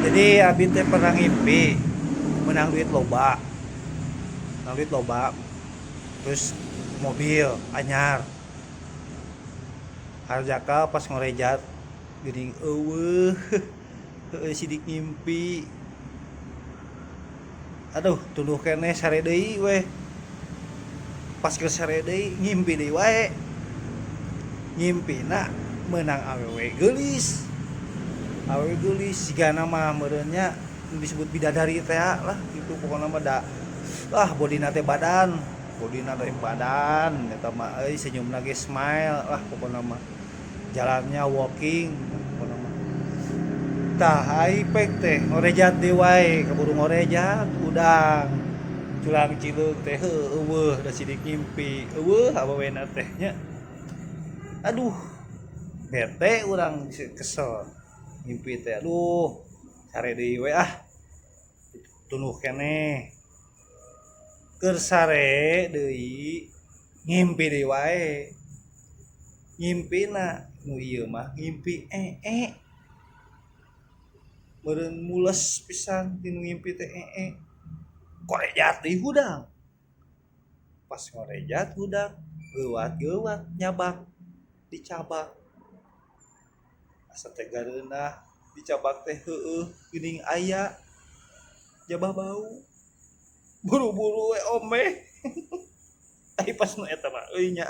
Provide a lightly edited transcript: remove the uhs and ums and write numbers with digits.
Jadi abi teh pernah ngimpi menang duit loba, terus mobil anyar, harjaka pas ngorejat geuning eueuh heueuh sidik ngimpi. Aduh tuluh keneh sare deui weh, pas ke sare deui ngimpi deui wae, ngimpina menang awewe geulis sigana mah meureunnya disebut bidadari teh lah itu pokona mah da lah bodina teh badan eta mah euy senyumna ge smile lah pokona mah jalannya walking pokona mah tah aipek teh ngorejat deui wae kaburu ngorejat udang culang cileug teh eueuh da sidik ngimpi eueuh awewena teh nya aduh bete urang kesel ngimpi teh aduh sare deui we tuluh keneh keur sare deui ngimpi deui wae ngimpina nu ieu mah ngimpi meureun mules pisan tinu ngimpi teh korejat deui hudang pas ngorejat hudang geuwat nyabak dicabak asa teh gareunah dicabak teh heueuh geuning aya jabah bau buru-buru we omeh ai pas nu eta mah euy nya